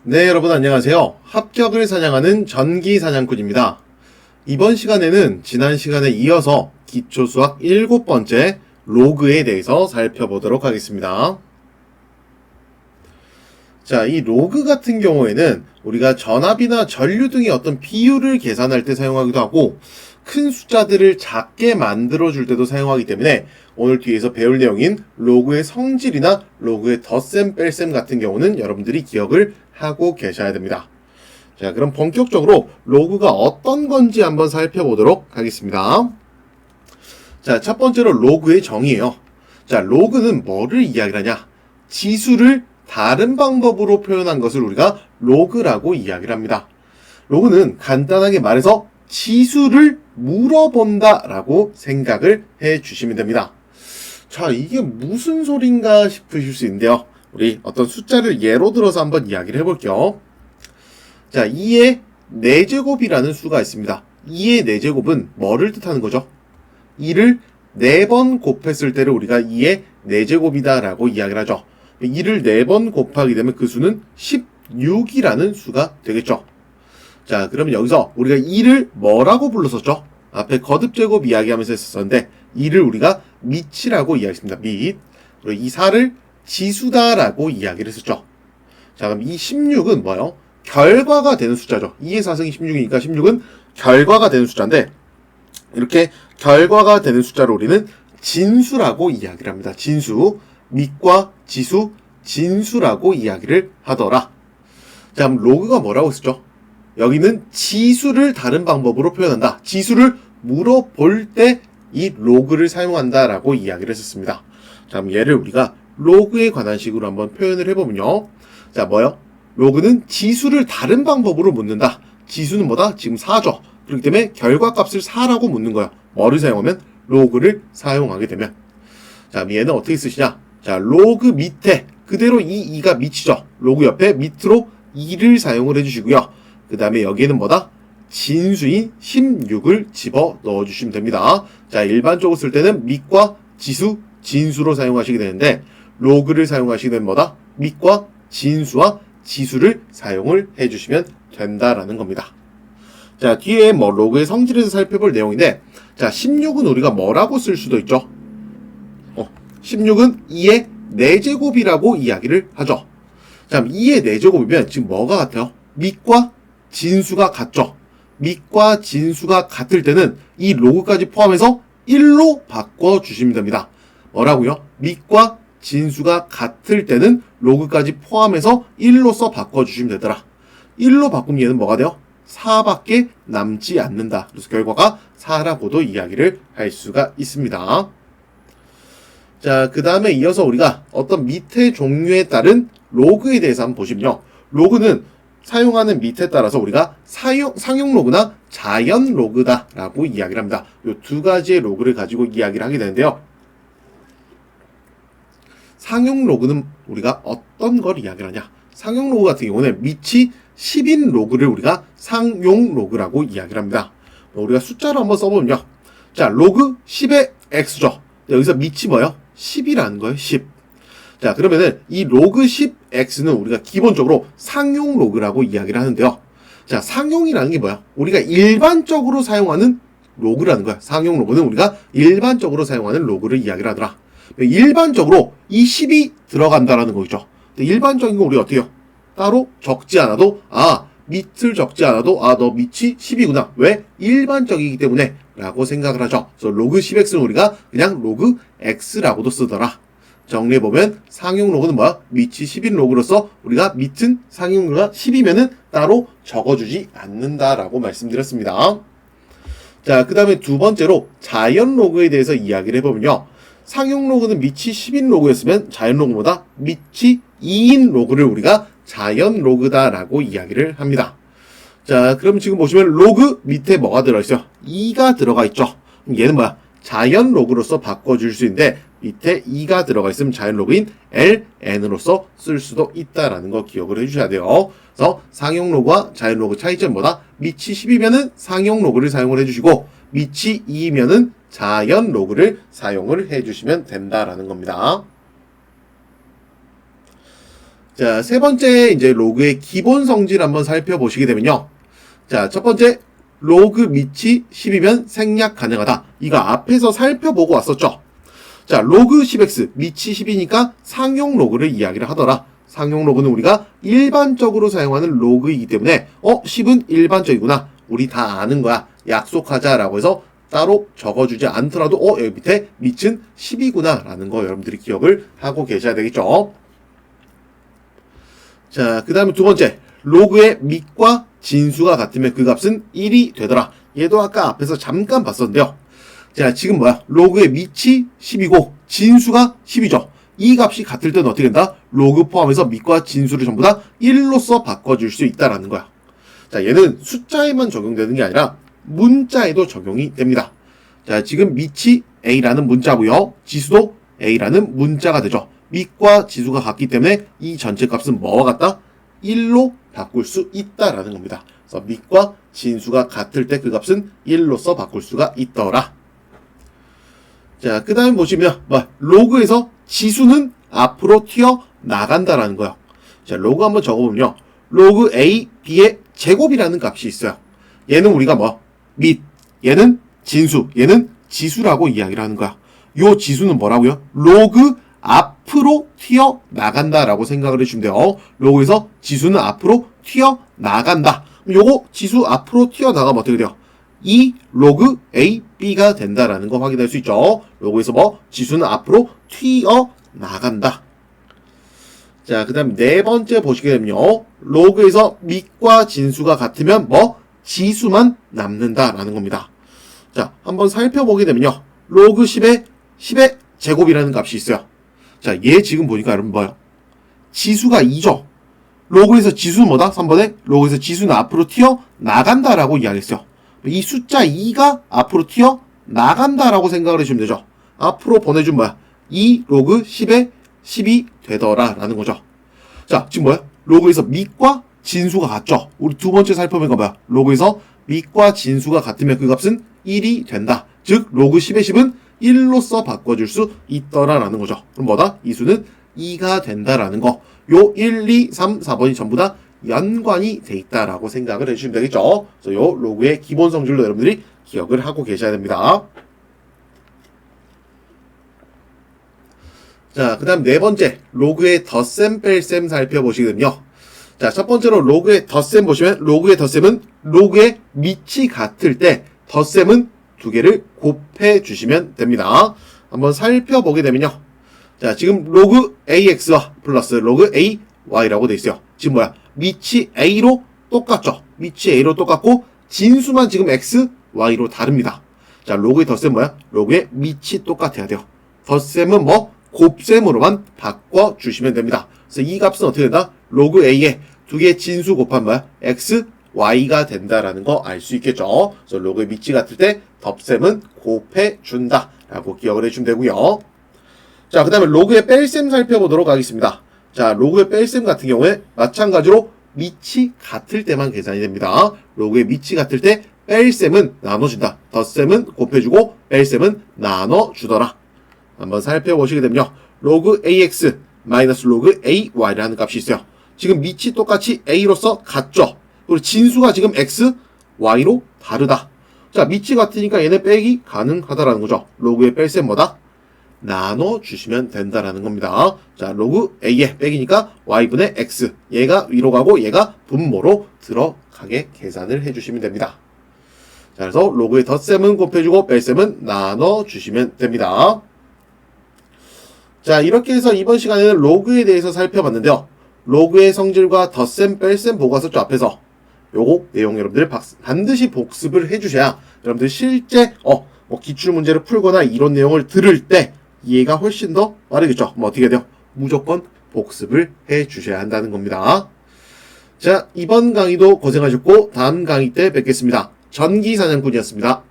네, 여러분 안녕하세요. 합격을 사냥하는 전기 사냥꾼입니다. 이번 시간에는 지난 시간에 이어서 기초수학 7번째 로그에 대해서 살펴보도록 하겠습니다. 자, 이 로그 같은 경우에는 우리가 전압이나 전류 등의 어떤 비율을 계산할 때 사용하기도 하고 큰 숫자들을 작게 만들어 줄 때도 사용하기 때문에 오늘 뒤에서 배울 내용인 로그의 성질이나 로그의 덧셈, 뺄셈 같은 경우는 여러분들이 기억을 하고 계셔야 됩니다. 자, 그럼 본격적으로 로그가 어떤 건지 한번 살펴보도록 하겠습니다. 자, 첫 번째로 로그의 정의예요. 자, 로그는 뭐를 이야기를 하냐? 지수를 다른 방법으로 표현한 것을 우리가 로그라고 이야기를 합니다. 로그는 간단하게 말해서 지수를 물어본다 라고 생각을 해 주시면 됩니다. 자, 이게 무슨 소린가 싶으실 수 있는데요. 우리 어떤 숫자를 예로 들어서 한번 이야기를 해볼게요. 자, 2의 4제곱이라는 수가 있습니다. 2의 4제곱은 뭐를 뜻하는 거죠? 2를 4번 곱했을 때를 우리가 2의 4제곱이다 라고 이야기를 하죠. 2를 4번 곱하게 되면 그 수는 16이라는 수가 되겠죠. 자, 그러면 여기서 우리가 2를 뭐라고 불렀었죠? 앞에 거듭제곱 이야기하면서 했었는데 2를 우리가 밑이라고 이야기했습니다. 밑. 그리고 이 4를 지수다라고 이야기를 했었죠. 자, 그럼 이 16은 뭐예요? 결과가 되는 숫자죠. 2의 4승이 16이니까 16은 결과가 되는 숫자인데 이렇게 결과가 되는 숫자를 우리는 진수라고 이야기를 합니다. 진수. 밑과 지수, 진수라고 이야기를 하더라. 자, 그럼 로그가 뭐라고 했었죠? 여기는 지수를 다른 방법으로 표현한다. 지수를 물어볼 때 이 로그를 사용한다라고 이야기를 했었습니다. 자, 그럼 얘를 우리가 로그에 관한 식으로 한번 표현을 해보면요. 자, 뭐요? 로그는 지수를 다른 방법으로 묻는다. 지수는 뭐다? 지금 4죠. 그렇기 때문에 결과값을 4라고 묻는 거예요. 뭐를 사용하면? 로그를 사용하게 되면. 자, 얘는 어떻게 쓰시냐? 자, 로그 밑에 그대로 이 2가 밑이죠. 로그 옆에 밑으로 2를 사용을 해주시고요. 그 다음에 여기에는 뭐다? 진수인 16을 집어 넣어주시면 됩니다. 자, 일반적으로 쓸 때는 밑과 지수, 진수로 사용하시게 되는데 로그를 사용하시게 되면 뭐다? 밑과 진수와 지수를 사용을 해주시면 된다라는 겁니다. 자, 뒤에 뭐 로그의 성질에서 살펴볼 내용인데 자, 16은 우리가 뭐라고 쓸 수도 있죠? 16은 2의 4제곱이라고 이야기를 하죠. 자, 2의 4제곱이면 지금 뭐가 같아요? 밑과 진수가 같죠. 밑과 진수가 같을 때는 이 로그까지 포함해서 1로 바꿔주시면 됩니다. 뭐라고요? 밑과 진수가 같을 때는 로그까지 포함해서 1로써 바꿔주시면 되더라. 1로 바꾸면 얘는 뭐가 돼요? 4밖에 남지 않는다. 그래서 결과가 4라고도 이야기를 할 수가 있습니다. 자, 그 다음에 이어서 우리가 어떤 밑의 종류에 따른 로그에 대해서 한번 보시면요. 로그는 사용하는 밑에 따라서 우리가 상용 로그나 자연 로그다 라고 이야기를 합니다. 이 두 가지의 로그를 가지고 이야기를 하게 되는데요. 상용 로그는 우리가 어떤 걸 이야기를 하냐? 상용 로그 같은 경우는 밑이 10인 로그를 우리가 상용 로그라고 이야기를 합니다. 우리가 숫자로 한번 써보면요. 자, 로그 10의 x죠. 여기서 밑이 뭐예요? 10이라는 거예요. 10. 자, 그러면은 이 로그 10x는 우리가 기본적으로 상용 로그라고 이야기를 하는데요. 자, 상용이라는 게 뭐야? 우리가 일반적으로 사용하는 로그라는 거야. 상용 로그는 우리가 일반적으로 사용하는 로그를 이야기를 하더라. 일반적으로 이 10이 들어간다라는 거죠. 일반적인 거 우리가 어떻게 해요? 따로 적지 않아도 밑을 적지 않아도 너 밑이 10이구나. 왜? 일반적이기 때문에 라고 생각을 하죠. 그래서 로그 10x는 우리가 그냥 로그 x라고도 쓰더라. 정리해보면 상용 로그는 뭐야? 밑이 10인 로그로서 우리가 밑은 상용 로그가 10이면은 따로 적어주지 않는다라고 말씀드렸습니다. 자, 그 다음에 두 번째로 자연 로그에 대해서 이야기를 해보면요. 상용 로그는 밑이 10인 로그였으면 자연 로그보다 밑이 2인 로그를 우리가 자연 로그다라고 이야기를 합니다. 자, 그럼 지금 보시면 로그 밑에 뭐가 들어있어요? 2가 들어가 있죠. 그럼 얘는 뭐야? 자연 로그로서 바꿔줄 수 있는데 밑에 2가 들어가 있으면 자연 로그인 ln으로서 쓸 수도 있다라는 거 기억을 해주셔야 돼요. 그래서 상용 로그와 자연 로그 차이점은 뭐다? 밑이 10이면은 상용 로그를 사용을 해주시고 밑이 2이면은 자연 로그를 사용을 해주시면 된다라는 겁니다. 자, 세 번째 이제 로그의 기본 성질 한번 살펴보시게 되면요. 자, 첫 번째 로그 밑이 10이면 생략 가능하다. 이거 앞에서 살펴보고 왔었죠. 자, 로그 10x 밑이 10이니까 상용 로그를 이야기를 하더라. 상용 로그는 우리가 일반적으로 사용하는 로그이기 때문에 10은 일반적이구나. 우리 다 아는 거야. 약속하자라고 해서 따로 적어주지 않더라도 여기 밑에 밑은 10이구나 라는 거 여러분들이 기억을 하고 계셔야 되겠죠. 자, 그 다음에 두 번째 로그의 밑과 진수가 같으면 그 값은 1이 되더라. 얘도 아까 앞에서 잠깐 봤었는데요. 자, 지금 뭐야? 로그의 밑이 10이고 진수가 10이죠. 이 값이 같을 때는 어떻게 된다? 로그 포함해서 밑과 진수를 전부 다 1로서 바꿔줄 수 있다라는 거야. 자, 얘는 숫자에만 적용되는 게 아니라 문자에도 적용이 됩니다. 자, 지금 밑이 A라는 문자고요. 지수도 A라는 문자가 되죠. 밑과 지수가 같기 때문에 이 전체 값은 뭐와 같다? 1로 바꿀 수 있다라는 겁니다. 그래서 밑과 진수가 같을 때 그 값은 1로서 바꿀 수가 있더라. 자, 그 다음에 보시면 로그에서 지수는 앞으로 튀어 나간다라는 거예요. 자, 로그 한번 적어보면요. 로그 A, B의 제곱이라는 값이 있어요. 얘는 우리가 밑, 얘는 진수, 얘는 지수라고 이야기를 하는 거야. 요 지수는 뭐라고요? 로그 앞으로 튀어 나간다라고 생각을 해주면 돼요. 로그에서 지수는 앞으로 튀어 나간다. 요거 지수 앞으로 튀어 나가면 어떻게 돼요? 이 로그 A, B가 된다라는 거 확인할 수 있죠. 로그에서 지수는 앞으로 튀어 나간다. 자, 그 다음 네 번째 보시게 되면요. 로그에서 밑과 진수가 같으면 지수만 남는다라는 겁니다. 자, 한번 살펴보게 되면요. 로그 10의 제곱이라는 값이 있어요. 자, 얘 지금 보니까 여러분 뭐예요? 지수가 2죠. 로그에서 지수는 뭐다? 3번에 로그에서 지수는 앞으로 튀어 나간다라고 이야기했어요. 이 숫자 2가 앞으로 튀어 나간다라고 생각을 해주면 되죠. 앞으로 보내준 2 로그 10에 10이 되더라 라는 거죠. 자, 지금 로그에서 밑과 진수가 같죠. 우리 두 번째 살펴보니까 로그에서 밑과 진수가 같으면 그 값은 1이 된다. 즉 로그 10의 10은 1로서 바꿔줄 수 있더라 라는 거죠. 그럼 뭐다? 이 수는 2가 된다라는 거. 요 1, 2, 3, 4번이 전부 다 연관이 돼 있다라고 생각을 해주시면 되겠죠. 그래서 요 로그의 기본 성질로 여러분들이 기억을 하고 계셔야 됩니다. 자, 그 다음 네 번째 로그의 덧셈 뺄셈 살펴보시게 되면요. 자, 첫 번째로 로그의 덧셈 보시면 로그의 덧셈은 로그의 밑이 같을 때 덧셈은 두 개를 곱해 주시면 됩니다. 한번 살펴보게 되면요. 자, 지금 로그 AX와 플러스 로그 AY라고 돼 있어요. 지금 밑이 A로 똑같죠. 밑이 A로 똑같고 진수만 지금 X, Y로 다릅니다. 자, 로그의 덧셈 로그의 밑이 똑같아야 돼요. 덧셈은 곱셈으로만 바꿔주시면 됩니다. 그래서 이 값은 어떻게 된다? 로그 A에 두 개의 진수 곱한 X, Y가 된다라는 거 알 수 있겠죠. 그래서 로그의 밑이 같을 때 덧셈은 곱해준다 라고 기억을 해주면 되고요. 자, 그 다음에 로그의 뺄셈 살펴보도록 하겠습니다. 자, 로그의 뺄셈 같은 경우에 마찬가지로 밑이 같을 때만 계산이 됩니다. 로그의 밑이 같을 때 뺄셈은 나눠준다. 덧셈은 곱해주고 뺄셈은 나눠주더라. 한번 살펴보시게 되면요. 로그 AX 마이너스 로그 AY라는 값이 있어요. 지금 밑이 똑같이 A로서 같죠. 그리고 진수가 지금 X, Y로 다르다. 자, 밑이 같으니까 얘네 빼기 가능하다라는 거죠. 로그의 뺄셈 나눠주시면 된다라는 겁니다. 자, 로그 A의 빼기니까 Y분의 X. 얘가 위로 가고 얘가 분모로 들어가게 계산을 해주시면 됩니다. 자, 그래서 로그의 덧셈은 곱해주고 뺄셈은 나눠주시면 됩니다. 자, 이렇게 해서 이번 시간에는 로그에 대해서 살펴봤는데요. 로그의 성질과 덧셈, 뺄셈 보고 왔었죠, 앞에서. 요거 내용 여러분들 반드시 복습을 해주셔야 여러분들 실제 기출문제를 풀거나 이런 내용을 들을 때 이해가 훨씬 더 빠르겠죠. 어떻게 돼요? 무조건 복습을 해주셔야 한다는 겁니다. 자, 이번 강의도 고생하셨고 다음 강의 때 뵙겠습니다. 전기사냥꾼이었습니다.